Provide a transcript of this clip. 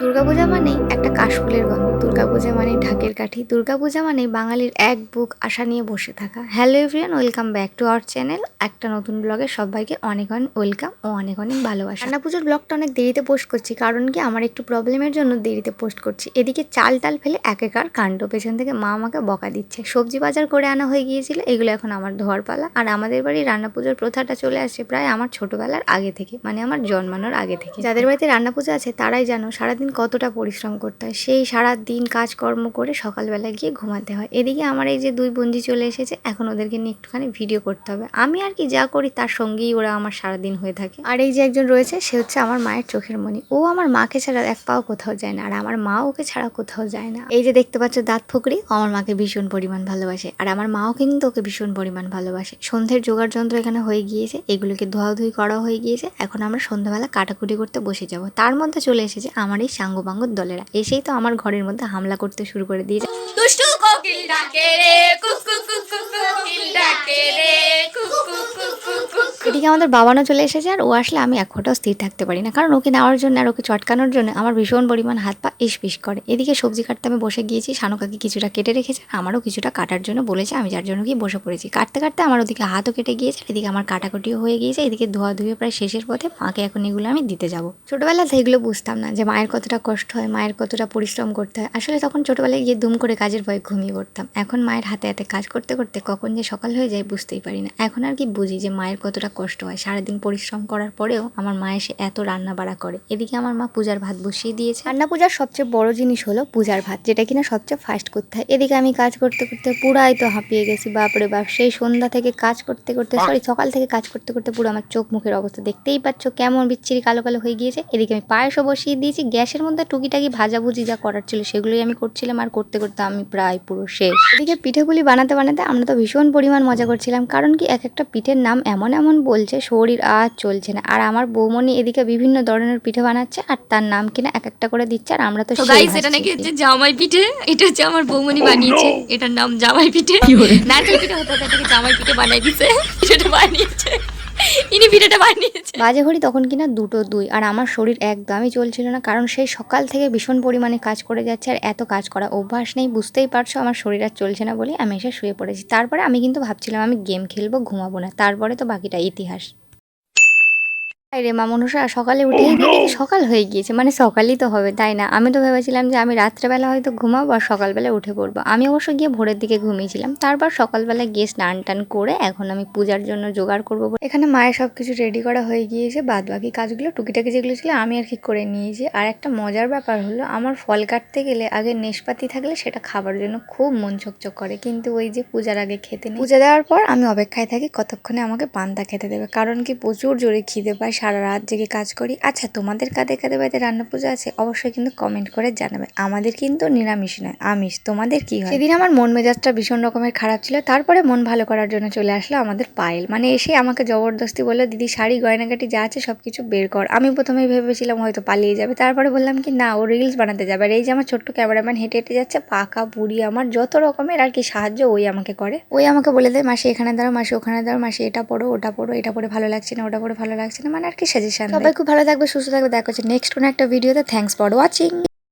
দুর্গাপূজা মানেই একটা কাশফুলের গন্ধ, দুর্গাপূজা মানেই ঢাকের কাঠি, দুর্গাপূজা মানেই বাঙালির এক বুক আশা নিয়ে বসে থাকা। Hello everyone, welcome back to our channel. একটা নতুন ব্লগে সবাইকে অনেক অনেক ওয়েলকাম ও অনেক অনেক ভালোবাসা। রান্না পুজোর ব্লগটা অনেক দেরিতে পোস্ট করছি, কারণ কি আমার একটু প্রবলেমের জন্য দেরিতে পোস্ট করছি। এদিকে চাল টাল ফেলে একেকার কাণ্ড, পেছন থেকে মা আমাকে বকা দিচ্ছে। সবজি বাজার করে আনা হয়ে গিয়েছিল, এগুলো এখন আমার ধোয়ার পালা। আর আমাদের বাড়ির রান্না পুজোর প্রথাটা চলে আসছে প্রায় আমার ছোটবেলার আগে থেকে, মানে আমার জন্মানোর আগে থেকে। যাদের বাড়িতে রান্না পুজো আছে তারাই জানো সারাদিন কতটা পরিশ্রম করতে হয়। সেই সারাদিন কাজকর্ম করে সকালবেলা গিয়ে ঘুমাতে হয়। এদিকে আমার এই যে দুই বন্ধু চলে এসেছে, এখন ওদেরকে নিয়ে একটুখানি ভিডিও করতে হবে। আমি আর কি যা করি তার সঙ্গেই ওরা আমার সারাদিন হয়ে থাকে। আর এই যে একজন রয়েছে, সে হচ্ছে আমার মায়ের চোখের মণি। ও আমার মাকে ছাড়া এক পাও কোথাও যায় না, আর আমার মা ওকে ছাড়া কোথাও যায় না। এই যে দেখতে পাচ্ছ দাঁত ফুকরি, ও আমার মাকে ভীষণ পরিমাণ ভালোবাসে, আর আমার মাও কিন্তু ওকে ভীষণ পরিমাণ ভালোবাসে। সন্ধ্যের জোগাড় যন্ত্র এখানে হয়ে গিয়েছে, এগুলোকে ধোয়াধুয়ি করা হয়ে গিয়েছে। এখন আমরা সন্ধ্যাবেলা কাটাকুটি করতে বসে যাব। তার মধ্যে চলে এসেছে আমার এই সাঙ্গপাঙ্গর দলেরা। এসেই তো আমার ঘরের মধ্যে হামলা করতে শুরু করে দিয়েছে। দুষ্টু কোকিল ডাকে রে, কুকু কুকু কোকিল ডাকে রে, কুকু কুকু কুকু। এদিকে আমাদের বাবানও চলে এসেছে, আর ও আসলে আমি এক ফোঁটাও স্থির থাকতে পারি না, কারণ ওকে নেওয়ার জন্য আর ওকে চটকানোর জন্য আমার ভীষণ পরিমাণ হাত পা ইসপিস করে। এদিকে সবজি কাটতে আমি বসে গিয়েছি, শানুকাকে কিছুটা কেটে রেখেছে, আমারও কিছুটা কাটার জন্য বলেছে, আমি যার জন্য কি বসে পড়েছি। কাটতে কাটতে আমার ওদিকে হাতও কেটে গিয়েছে, এদিকে আমার কাটাকুটিও হয়ে গিয়েছে, এদিকে ধোয়া ধুয়ে প্রায় শেষের পথে। মাকে এখন এগুলো আমি দিতে যাব। ছোটবেলাতে এগুলো বুঝতাম না যে মায়ের কতটা কষ্ট হয়, মায়ের কতটা পরিশ্রম করতে হয়। আসলে তখন ছোটবেলায় গিয়ে দুম করে কাজের ভয়ে ঘুমিয়ে পড়তাম। এখন মায়ের হাতে হাতে কাজ করতে করতে কখন যে সকাল হয়ে যায় বুঝতেই পারি না। এখন আর কি বুঝি যে মায়ের কতটা কষ্ট হয়। সারাদিন পরিশ্রম করার পরেও আমার মা এসে এত রান্না বাড়া করে। এদিকে আমার মা পূজার ভাত বসিয়ে দিয়েছে। রান্না পূজার সবচেয়ে বড় জিনিস হলো পূজার ভাত, যেটা কিনা সবচেয়ে ফার্স্ট করতে হয়। এদিকে আমি কাজ করতে করতে পুরাই তো হাঁপিয়ে গেছি, বাপরে বাপ। সেই সন্ধ্যা থেকে কাজ করতে করতে, সকাল থেকে কাজ করতে করতে পুরো আমার চোখ মুখের অবস্থা দেখতেই পাচ্ছ কেমন বিচ্ছিরি কালো কালো হয়ে গিয়েছে। এদিকে আমি পায়েসও বসিয়ে দিয়েছি। গ্যাসের মধ্যে টুকিটাকি ভাজাভুজি যা করার ছিল সেগুলোই আমি করছিলাম, আর করতে করতে আমি প্রায় পুরো শেষ। এদিকে পিঠেগুলি বানাতে বানাতে আমরা তো ভীষণ পরিমাণ মজা করছিলাম, কারণ কি এক একটা পিঠের নাম এমন এমন বলছে, শরীর আর চলছে না। আর আমার বৌমনি এদিকে বিভিন্ন ধরনের পিঠে বানাচ্ছে, আর তার নাম কিনা এক একটা করে দিচ্ছে, আর আমরা তো গাইস, এটা নাকি হচ্ছে জামাই পিঠে। এটা হচ্ছে আমার বৌমনি বানিয়েছে, এটার নাম জামাই পিঠে। নারকেল পিঠে হতো, এটাকে জামাই পিঠে বানাই দিছে। পিঠেটা বানিয়েছে ইনি, পিঠেটা বানিয়েছে। বাজে ঘড়ি তখন কিনা 2:02, আর আমার শরীর একদমই চলছিল না, কারণ সেই সকাল থেকে ভীষণ পরিমাণে কাজ করে যাচ্ছে, আর এত কাজ করা অভ্যাস নেই, বুঝতেই পারছো। আমার শরীর আর চলছে না বলে আমি এসে শুয়ে পড়েছি। তারপরে আমি কিন্তু ভাবছিলাম আমি গেম খেলবো, ঘুমাবো না। তারপরে তো বাকিটা ইতিহাস। রে মা মনুষা, সকালে উঠেই দেখি সকাল হয়ে গিয়েছে, মানে সকালই তো হবে তাই না? আমি তো ভেবেছিলাম যে আমি রাত্রেবেলা হয়তো ঘুমাবো আর সকালবেলা উঠে পড়বো। আমি অবশ্য গিয়ে ভোরের দিকে ঘুমিয়েছিলাম। তারপর সকালবেলা গিয়ে স্নান টান করে এখন আমি পূজার জন্য জোগাড় করবো। এখানে মায়ের সব কিছু রেডি করা হয়ে গিয়েছে, বাদ বাকি কাজগুলো টুকিটাকি যেগুলো ছিল আমি আর কি করে নিয়েছি। আর একটা মজার ব্যাপার হলো, আমার ফল কাটতে গেলে আগে নেশপাতি থাকলে সেটা খাবার জন্য খুব মন চকচক করে, কিন্তু ওই যে পূজার আগে খেতে নেই। পূজা দেওয়ার পর আমি অপেক্ষায় থাকি কতক্ষণে আমাকে পান্তা খেতে দেবে, কারণ কি প্রচুর জোরে খিদে পায়, সারা রাত জেগে কাজ করি। আচ্ছা, তোমাদের কাদের কাদের বাড়িতে রান্না পুজো আছে অবশ্যই কিন্তু কমেন্ট করে জানাবে। আমাদের কিন্তু নিরামিষ নয়, আমিষ। তোমাদের কি হয়? সেদিন আমার মন মেজাজটা ভীষণ রকমের খারাপ ছিল। তারপরে মন ভালো করার জন্য চলে আসলো আমাদের পায়েল, মানে এসে আমাকে জবরদস্তি বললো, দিদি শাড়ি গয়নাগাটি যা আছে সবকিছু বের কর। আমি প্রথমেই ভেবেছিলাম হয়তো পালিয়ে যাবে, তারপরে বললাম কি না, ও রিলস বানাতে যাবে। আর এই যে আমার ছোট্ট ক্যামেরাম্যান হেঁটে হেঁটে যাচ্ছে, পাকা বুড়ি আমার যত রকমের আর কি সাহায্য ওই আমাকে করে। ওই আমাকে বলে দেয়, মাসি এখানে দাঁড়াও, মাসি ওখানে দাঁড়াও, মাসি এটা পড়ো ওটা পড়ো, এটা পড়ে ভালো লাগছে না, ওটা পড়ে ভালো লাগছে না, মানে আর কি সাজেশন। সবাই খুব ভালো থাকবে, সুস্থ থাকবে। দেখা হচ্ছে নেক্সট কোনো একটা ভিডিওতে। Thanks for watching.